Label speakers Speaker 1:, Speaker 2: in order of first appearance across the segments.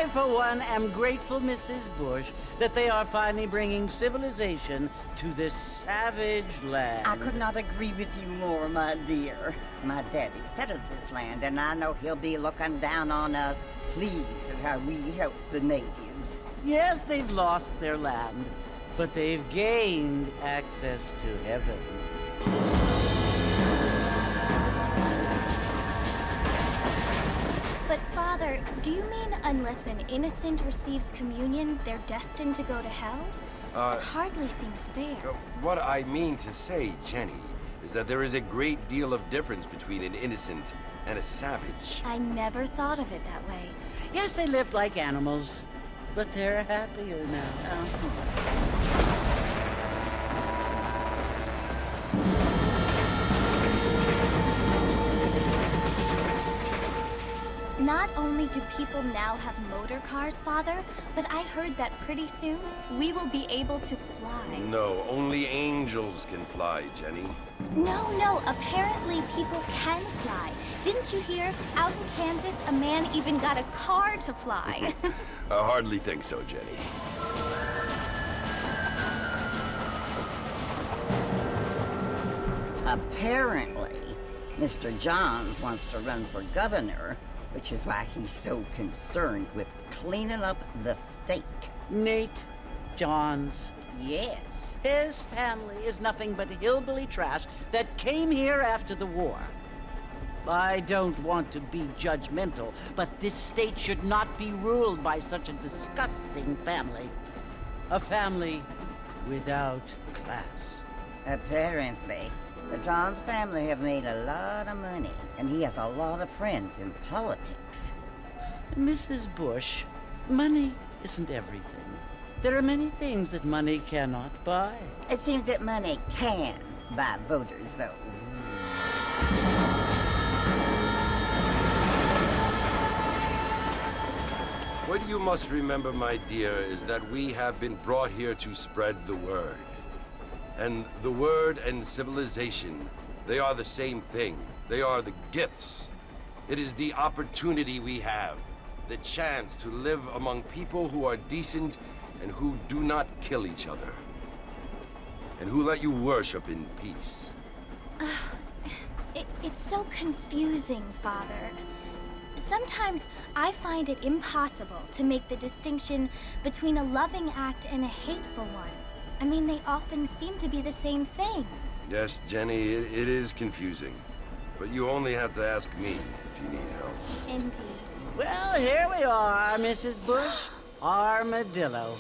Speaker 1: I, for one, am grateful, Mrs. Bush, that they are finally bringing civilization to this savage land.
Speaker 2: I could not agree with you more, my dear. My daddy settled this land, and I know he'll be looking down on us, pleased at how we help the natives.
Speaker 1: Yes, they've lost their land, but they've gained access to heaven.
Speaker 3: But Father, do you mean unless an innocent receives communion, they're destined to go to hell? It hardly seems fair.
Speaker 4: What I mean to say, Jenny, is that there is a great deal of difference between an innocent and a savage.
Speaker 3: I never thought of it that way.
Speaker 1: Yes, they lived like animals, but they're happier now.
Speaker 3: Not only do people now have motor cars, Father, but I heard that pretty soon we will be able to fly.
Speaker 4: No, only angels can fly, Jenny.
Speaker 3: No, apparently people can fly. Didn't you hear? Out in Kansas, a man even got a car to fly.
Speaker 4: I hardly think so, Jenny.
Speaker 2: Apparently, Mr. Johns wants to run for governor, which is why he's so concerned with cleaning up the state.
Speaker 1: Nate Johns.
Speaker 2: Yes.
Speaker 1: His family is nothing but hillbilly trash that came here after the war. I don't want to be judgmental, but this state should not be ruled by such a disgusting family. A family without class.
Speaker 2: Apparently, the Johns family have made a lot of money, and he has a lot of friends in politics.
Speaker 1: Mrs. Bush, money isn't everything. There are many things that money cannot buy.
Speaker 2: It seems that money can buy voters, though.
Speaker 4: What you must remember, my dear, is that we have been brought here to spread the word. And the word and civilization, they are the same thing. They are the gifts. It is the opportunity we have, the chance to live among people who are decent and who do not kill each other, and who let you worship in peace.
Speaker 3: It's so confusing, Father. Sometimes I find it impossible to make the distinction between a loving act and a hateful one. I mean, they often seem to be the same thing.
Speaker 4: Yes, Jenny, it is confusing. But you only have to ask me if you need help.
Speaker 3: Indeed.
Speaker 1: Well, here we are, Mrs. Bush. Armadillo.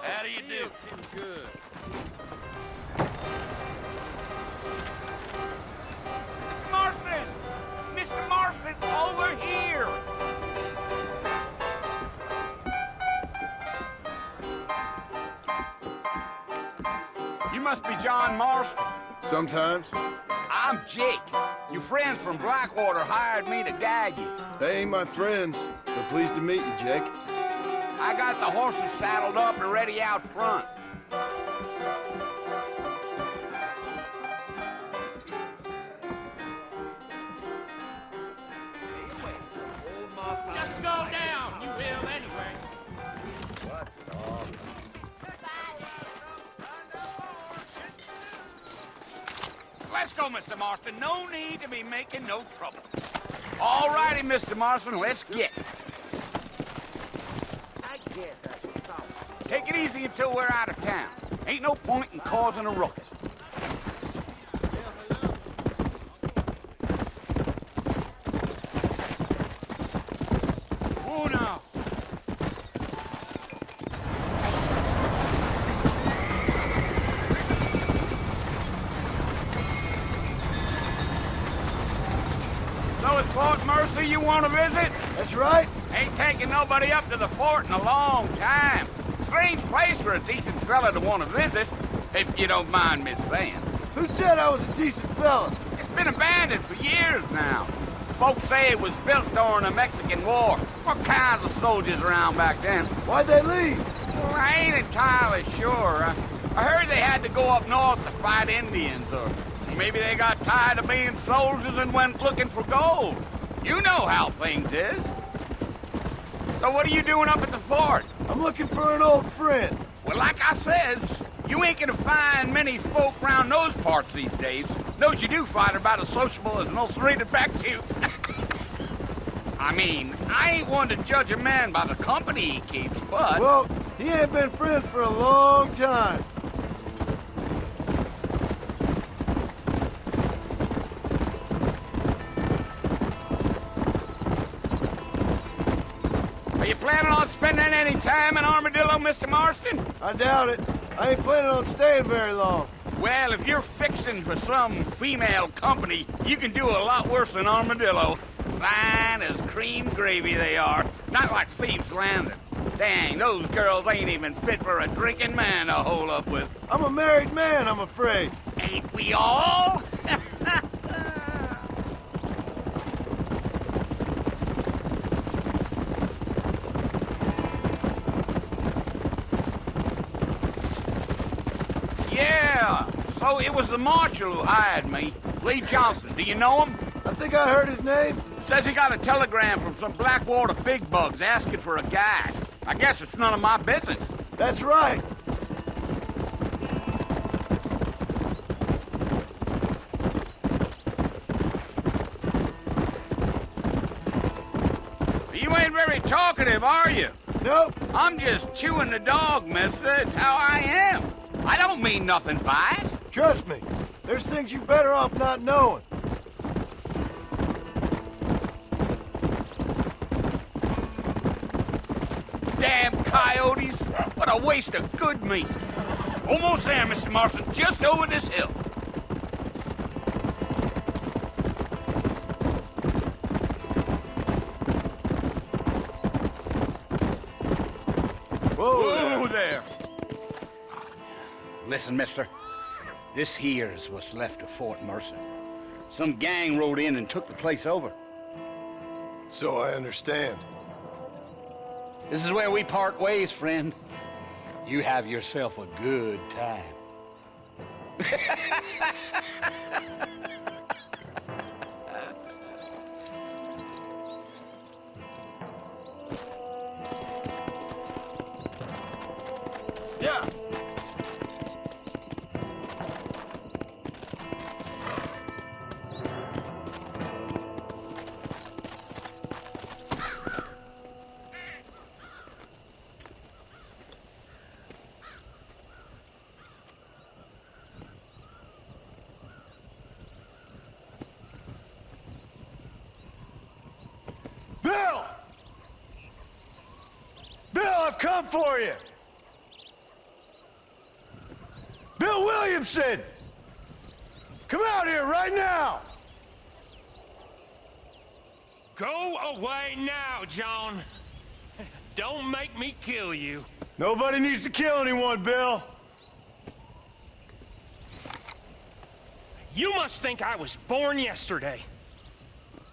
Speaker 5: How do you do? Good.
Speaker 6: Marston! Mr. Marston, over here! You must be John Marston.
Speaker 7: Sometimes.
Speaker 6: I'm Jake. Your friends from Blackwater hired me to guide you.
Speaker 7: They ain't my friends, but pleased to meet you, Jake.
Speaker 6: I got the horses saddled up and ready out front.
Speaker 5: Just go down, you will anyway.
Speaker 4: What's it all?
Speaker 6: Let's go, Mr. Marston. No need to be making no trouble. All righty, Mr. Marston, let's get. Take it easy until we're out of town. Ain't no point in causing a ruckus. Whoa now. So it's Fort Mercy you want to visit?
Speaker 7: That's right.
Speaker 6: Ain't taking nobody up to the fort in a long time. Strange place for a decent fella to want to visit, if you don't mind me saying.
Speaker 7: Who said I was a decent fella?
Speaker 6: It's been abandoned for years now. Folks say it was built during the Mexican War. What kinds of soldiers around back then?
Speaker 7: Why'd they leave?
Speaker 6: Well, I ain't entirely sure. I heard they had to go up north to fight Indians, or maybe they got tired of being soldiers and went looking for gold. You know how things is. So what are you doing up at the fort?
Speaker 7: I'm looking for an old friend.
Speaker 6: Well, like I says, you ain't gonna find many folk round those parts these days. Those you do find are about as sociable as an ulcerated back tooth. I mean, I ain't one to judge a man by the company he keeps, but...
Speaker 7: Well, he ain't been friends for a long time.
Speaker 6: Are you planning on spending any time in Armadillo, Mr. Marston?
Speaker 7: I doubt it. I ain't planning on staying very long.
Speaker 6: Well, if you're fixing for some female company, you can do a lot worse than Armadillo. Fine as cream gravy they are. Not like Thieves' Landing. Dang, those girls ain't even fit for a drinking man to hole up with.
Speaker 7: I'm a married man, I'm afraid.
Speaker 6: Ain't we all? Yeah, so it was the marshal who hired me. Lee Johnson, do you know him?
Speaker 7: I think I heard his name.
Speaker 6: Says he got a telegram from some Blackwater big bugs asking for a guide. I guess it's none of my business.
Speaker 7: That's right.
Speaker 6: You ain't very talkative, are you?
Speaker 7: Nope.
Speaker 6: I'm just chewing the dog, mister. It's how I am. I don't mean nothing by it.
Speaker 7: Trust me. There's things you better off not knowing.
Speaker 6: Damn coyotes. What a waste of good meat. Almost there, Mr. Marston. Just over this hill.
Speaker 7: Whoa
Speaker 6: there. Listen, mister. This here is what's left of Fort Mercy. Some gang rode in and took the place over.
Speaker 7: So I understand.
Speaker 6: This is where we part ways, friend. You have yourself a good time.
Speaker 7: Yeah. Bill! Bill, I've come for you! Bill Williamson! Come out here right now!
Speaker 5: Go away now, John. Don't make me kill you.
Speaker 7: Nobody needs to kill anyone, Bill.
Speaker 5: You must think I was born yesterday.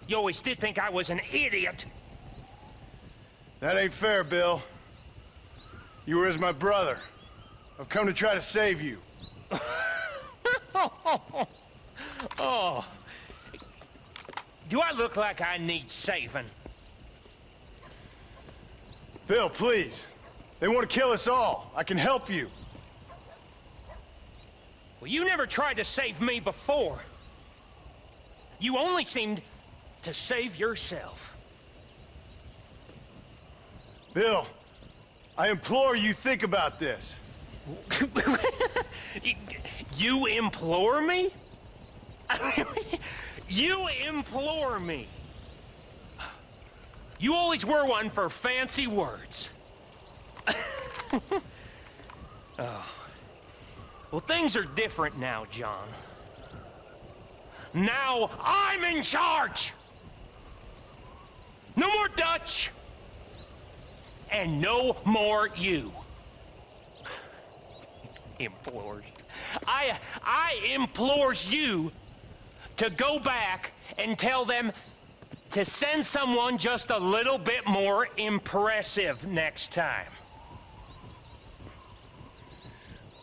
Speaker 5: You always did think I was an idiot.
Speaker 7: That ain't fair, Bill. You were as my brother. I've come to try to save you.
Speaker 5: Oh. Do I look like I need saving?
Speaker 7: Bill, please. They want to kill us all. I can help you.
Speaker 5: Well, you never tried to save me before. You only seemed to save yourself.
Speaker 7: Bill, I implore you think about this.
Speaker 5: You implore me? You implore me? You always were one for fancy words. Oh. Well, things are different now, John. Now I'm in charge! No more Dutch! And no more you. Implores. I implores you to go back and tell them to send someone just a little bit more impressive next time.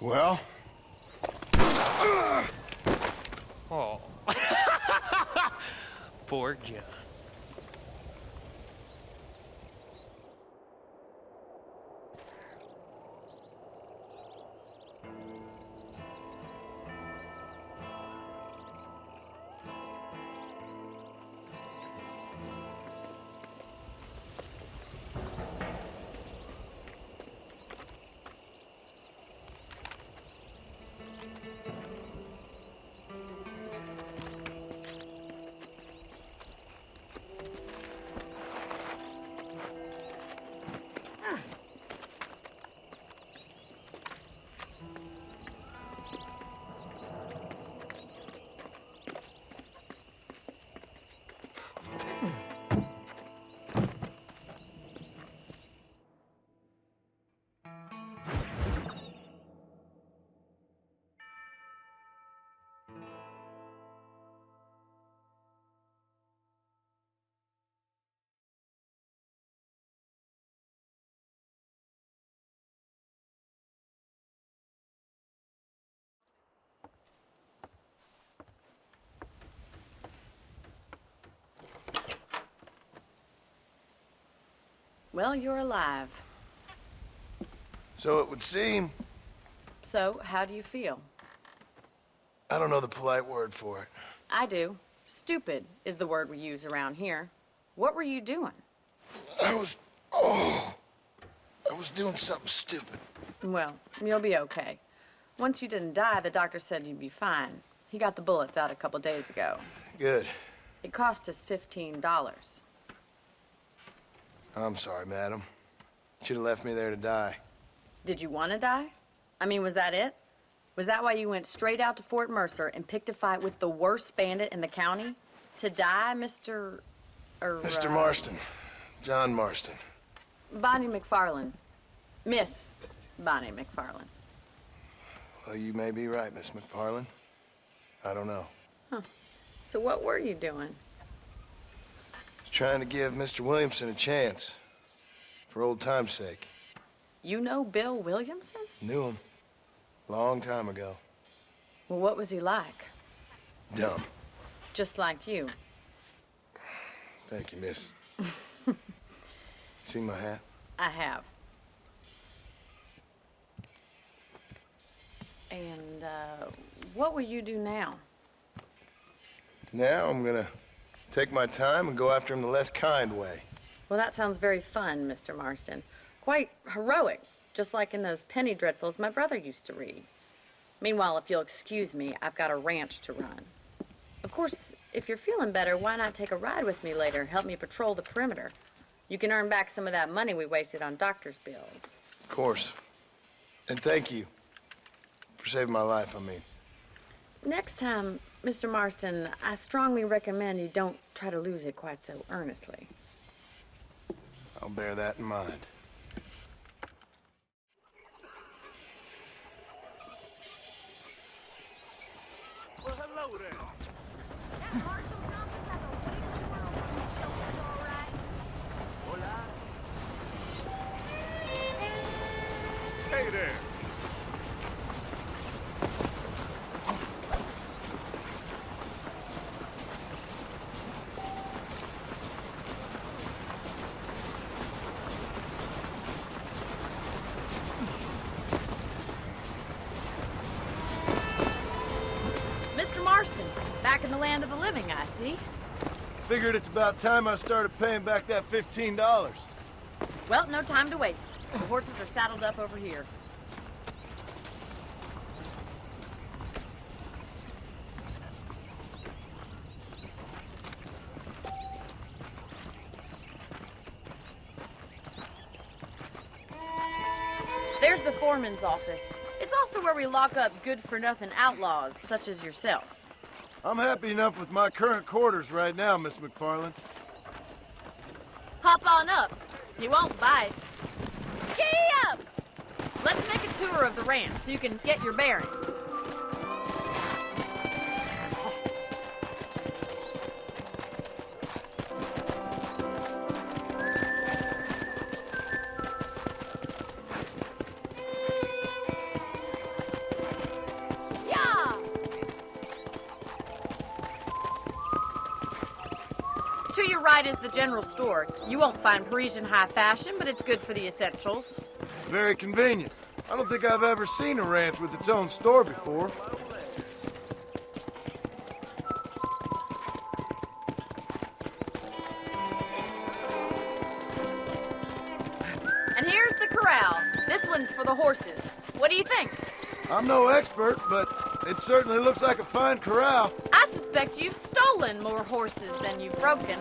Speaker 7: Well?
Speaker 5: Oh. Poor John.
Speaker 8: Well, you're alive.
Speaker 7: So it would seem.
Speaker 8: So, how do you feel?
Speaker 7: I don't know the polite word for it.
Speaker 8: I do. Stupid is the word we use around here. What were you doing?
Speaker 7: I was doing something stupid.
Speaker 8: Well, you'll be okay. Once you didn't die, the doctor said you'd be fine. He got the bullets out a couple days ago.
Speaker 7: Good.
Speaker 8: It cost us $15.
Speaker 7: I'm sorry, madam. Should have left me there to die.
Speaker 8: Did you want to die? I mean, was that it? Was that why you went straight out to Fort Mercer and picked a fight with the worst bandit in the county? To die, Mr.
Speaker 7: Mr. Marston. John Marston.
Speaker 8: Bonnie McFarland. Miss Bonnie McFarland.
Speaker 7: Well, you may be right, Miss McFarland. I don't know.
Speaker 8: So what were you doing?
Speaker 7: Trying to give Mr. Williamson a chance. For old time's sake.
Speaker 8: You know Bill Williamson?
Speaker 7: Knew him. Long time ago.
Speaker 8: Well, what was he like?
Speaker 7: Dumb.
Speaker 8: Just like you.
Speaker 7: Thank you, miss. See my hat?
Speaker 8: I have. And, what will you do now?
Speaker 7: Now I'm gonna take my time and go after him the less kind way.
Speaker 8: Well, that sounds very fun, Mr. Marston. Quite heroic, just like in those penny dreadfuls my brother used to read. Meanwhile, if you'll excuse me, I've got a ranch to run. Of course, if you're feeling better, why not take a ride with me later? Help me patrol the perimeter. You can earn back some of that money we wasted on doctor's bills.
Speaker 7: Of course. And thank you for saving my life, I mean.
Speaker 8: Next time, Mr. Marston, I strongly recommend you don't try to lose it quite so earnestly.
Speaker 7: I'll bear that in mind.
Speaker 6: Well, hello there.
Speaker 3: That marshal's office has a way to swirl when you show us all right.
Speaker 6: Hola. Hey there.
Speaker 8: Mr. Marston, back in the land of the living, I see.
Speaker 7: Figured it's about time I started paying back that $15.
Speaker 8: Well, no time to waste. The horses are saddled up over here. There's the foreman's office. It's also where we lock up good-for-nothing outlaws, such as yourself.
Speaker 7: I'm happy enough with my current quarters right now, Miss McFarland.
Speaker 8: Hop on up. He won't bite. Giddy up! Let's make a tour of the ranch so you can get your bearings. To your right is the general store. You won't find Parisian high fashion, but it's good for the essentials.
Speaker 7: Very convenient. I don't think I've ever seen a ranch with its own store before.
Speaker 8: And here's the corral. This one's for the horses. What do you think?
Speaker 7: I'm no expert, but it certainly looks like a fine corral.
Speaker 8: I suspect you've stolen more horses than you've broken.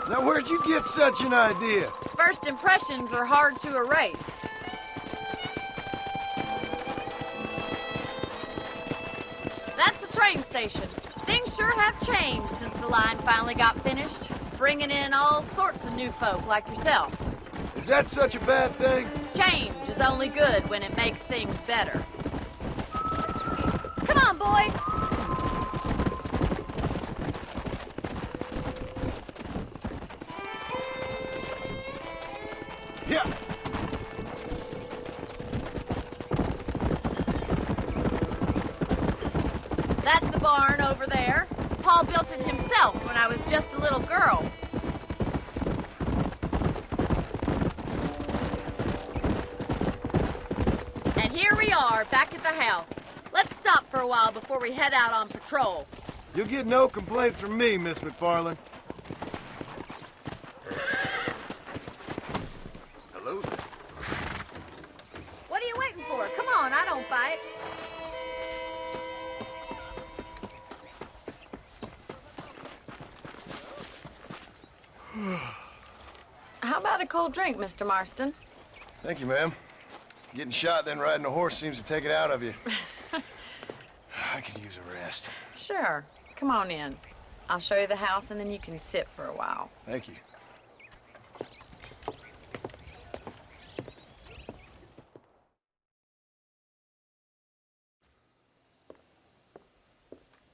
Speaker 7: Now, where'd you get such an idea?
Speaker 8: First impressions are hard to erase. That's the train station. Things sure have changed since the line finally got finished, bringing in all sorts of new folk like yourself.
Speaker 7: Is that such a bad thing?
Speaker 8: Change is only good when it makes things better. Come on, boy.
Speaker 7: Yeah.
Speaker 8: That's the barn over there. Paul built it himself when I was just a little girl. And here we are, back at the house. Let's stop for a while before we head out on patrol.
Speaker 7: You'll get no complaints from me, Miss McFarland.
Speaker 4: Hello?
Speaker 8: What are you waiting for? Come on, I don't bite. How about a cold drink, Mr. Marston?
Speaker 7: Thank you, ma'am. Getting shot, then riding a horse seems to take it out of you. I could use a rest.
Speaker 8: Sure. Come on in. I'll show you the house and then you can sit for a while.
Speaker 7: Thank you.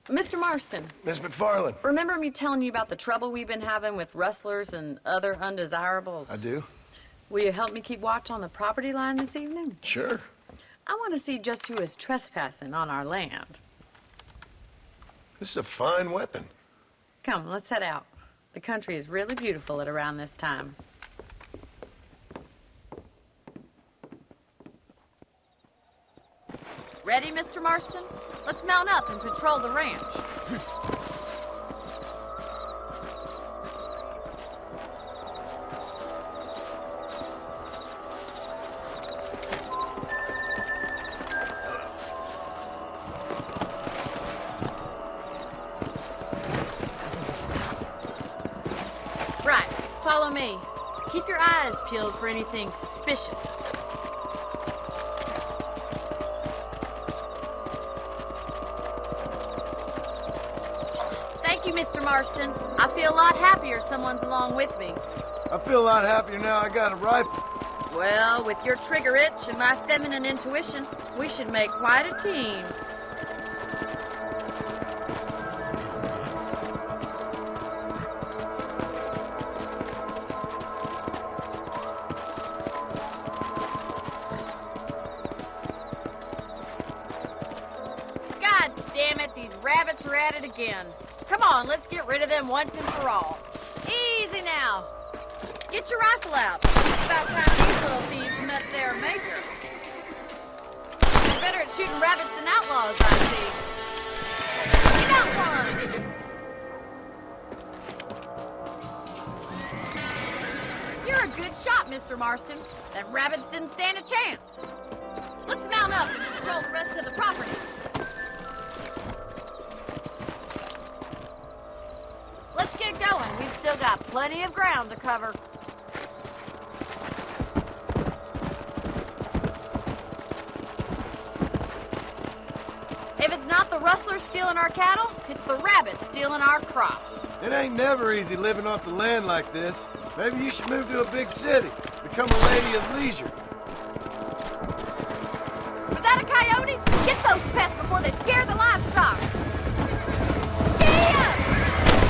Speaker 8: Mr. Marston,
Speaker 7: Miss McFarland.
Speaker 8: remember me telling you about the trouble we've been having with rustlers and other undesirables?
Speaker 7: I do.
Speaker 8: Will you help me keep watch on the property line this evening?
Speaker 7: Sure.
Speaker 8: I want to see just who is trespassing on our land.
Speaker 7: This is a fine weapon.
Speaker 8: Come, let's head out. The country is really beautiful at around this time. Ready, Mr. Marston? Let's mount up and patrol the ranch. Right, follow me. Keep your eyes peeled for anything suspicious. Thank you, Mr. Marston. I feel a lot happier someone's along with me.
Speaker 7: I feel a lot happier now I got a rifle.
Speaker 8: Well, with your trigger itch and my feminine intuition, we should make quite a team. God damn it, these rabbits are at it again. Come on, let's get rid of them once and for all. Easy now. Get your rifle out. It's about time these little thieves met their maker. They're better at shooting rabbits than outlaws, I see. We got one! You're a good shot, Mr. Marston. Them rabbits didn't stand a chance. Let's mount up and patrol the rest of the property. Let's get going. We've still got plenty of ground to cover. If it's not the rustlers stealing our cattle, it's the rabbits stealing our crops.
Speaker 7: It ain't never easy living off the land like this. Maybe you should move to a big city. Become a lady of leisure.
Speaker 9: Was that a coyote? Get those pests before they scare the livestock! Yeah!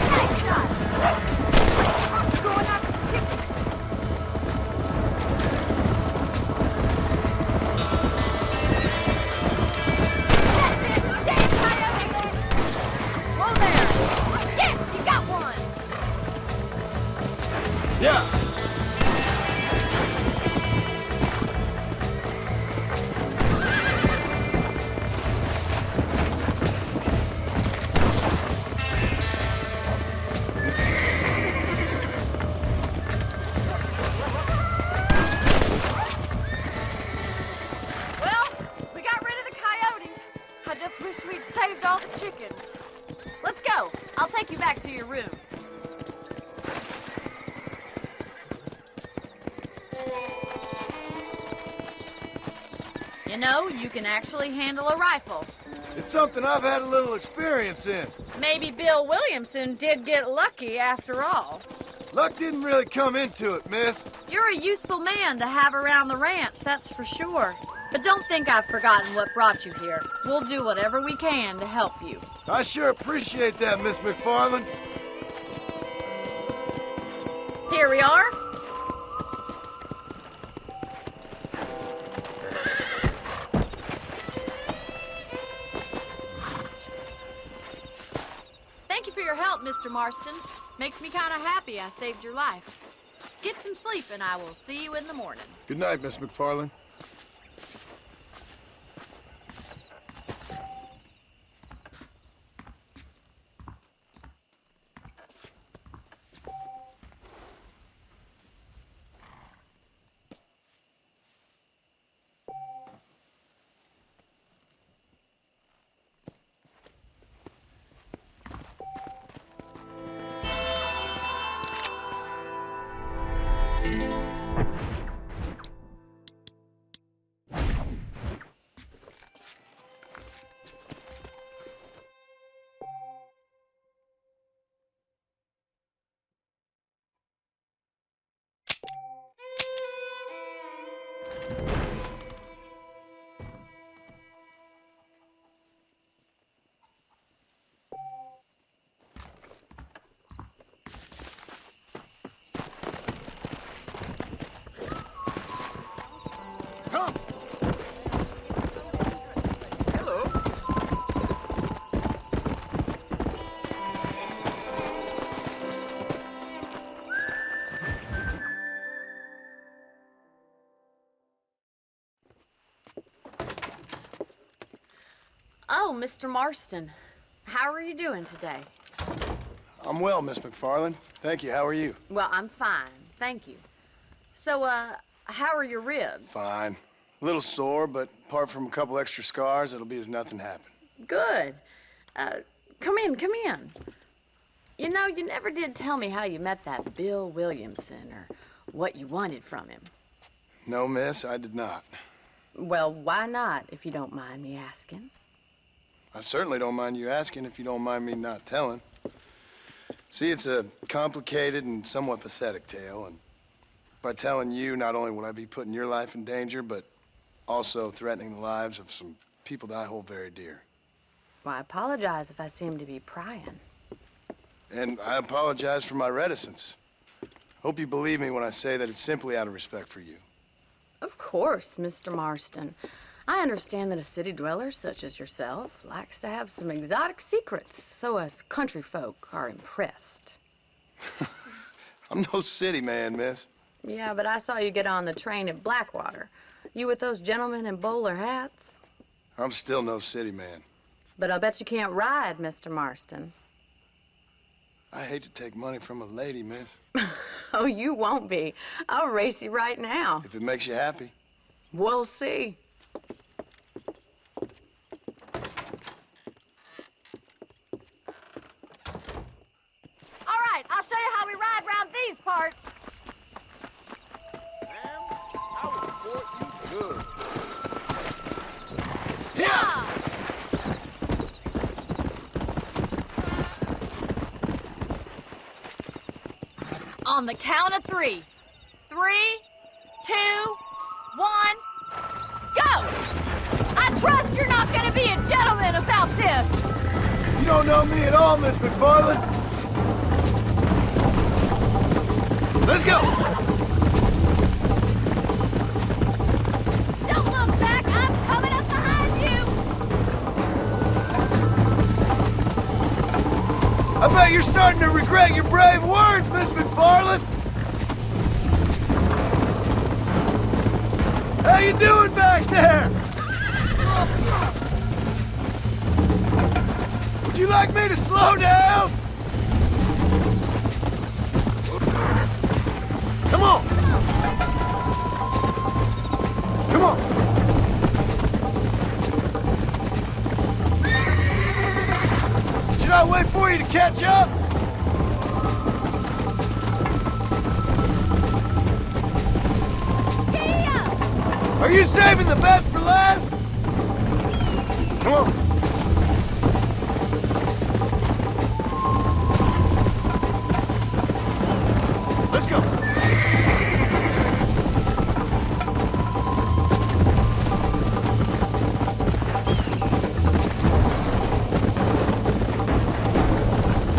Speaker 9: Nice shot! Going after the chicken. That's it! Damn coyote! Whoa there! Yes, you got one!
Speaker 7: Yeah.
Speaker 9: Well, we got rid of the coyotes. I just wish we'd saved all the chickens. Let's go. I'll take you back to your room. You know, you can actually handle a rifle.
Speaker 7: It's something I've had a little experience in.
Speaker 9: Maybe Bill Williamson did get lucky after all.
Speaker 7: Luck didn't really come into it, miss.
Speaker 9: You're a useful man to have around the ranch, that's for sure. But don't think I've forgotten what brought you here. We'll do whatever we can to help you.
Speaker 7: I sure appreciate that, Miss McFarland.
Speaker 9: Here we are. Thank you for your help, Mr. Marston. Makes me kind of happy I saved your life. Get some sleep and I will see you in the morning.
Speaker 7: Good night, Miss McFarland. Come! Hello.
Speaker 8: Oh, Mr. Marston. How are you doing today?
Speaker 7: I'm well, Miss McFarland. Thank you. How are you?
Speaker 8: Well, I'm fine. Thank you. So, how are your ribs?
Speaker 7: Fine. A little sore, but apart from a couple extra scars, it'll be as nothing happened.
Speaker 8: Good. Come in, come in. You know, you never did tell me how you met that Bill Williamson or what you wanted from him.
Speaker 7: No, miss, I did not.
Speaker 8: Well, why not, if you don't mind me asking?
Speaker 7: I certainly don't mind you asking if you don't mind me not telling. See, it's a complicated and somewhat pathetic tale, and by telling you, not only would I be putting your life in danger, but also threatening the lives of some people that I hold very dear.
Speaker 8: Well, I apologize if I seem to be prying.
Speaker 7: And I apologize for my reticence. Hope you believe me when I say that it's simply out of respect for you.
Speaker 8: Of course, Mr. Marston. I understand that a city dweller such as yourself likes to have some exotic secrets, so us country folk are impressed.
Speaker 7: I'm no city man, miss.
Speaker 8: Yeah, but I saw you get on the train at Blackwater. You with those gentlemen in bowler hats?
Speaker 7: I'm still no city man.
Speaker 8: But I bet you can't ride, Mr. Marston.
Speaker 7: I hate to take money from a lady, miss.
Speaker 8: Oh, you won't be. I'll race you right now.
Speaker 7: If it makes you happy.
Speaker 8: We'll see.
Speaker 9: All right, I'll show you how we ride around these parts.
Speaker 7: Good.
Speaker 9: Yeah! On the count of 3. 3, 2, 1, go! I trust you're not gonna be a gentleman about this!
Speaker 7: You don't know me at all, Miss McFarland. Let's go!
Speaker 9: Don't look back, I'm coming up behind you!
Speaker 7: I bet you're starting to regret your brave words, Miss McFarland. How you doing back there? Would you like me to slow down? Come on! Come on! Should I wait for you to catch up? Are you saving the best for last? Come on. Let's go.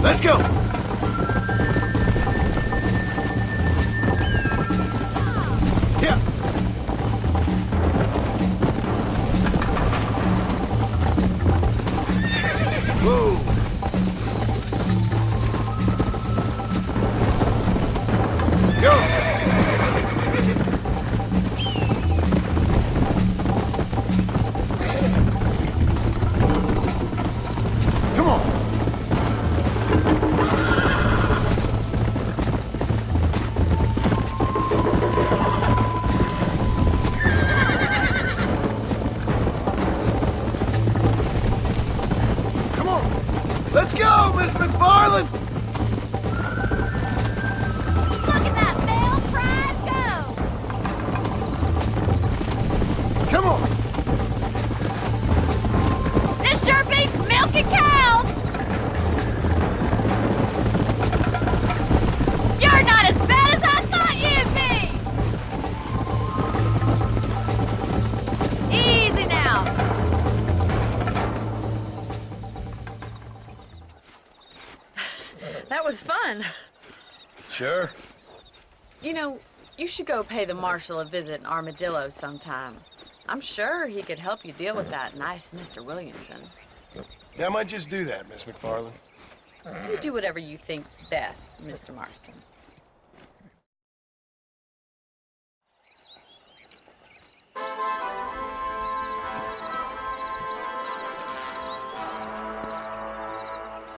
Speaker 7: Let's go. Yeah. Whoa. Go. Come on. Come on. Let's go, Miss McFarland.
Speaker 9: Look at that male pride go!
Speaker 7: Come on.
Speaker 9: This sure beats milking cows! You're not as bad as I thought you'd be! Easy now.
Speaker 8: That was fun.
Speaker 7: Sure.
Speaker 8: You know, you should go pay the marshal a visit in Armadillo sometime. I'm sure he could help you deal with that nice Mr. Williamson.
Speaker 7: Yeah, I might just do that, Miss McFarland.
Speaker 8: You do whatever you think's best, Mr. Marston.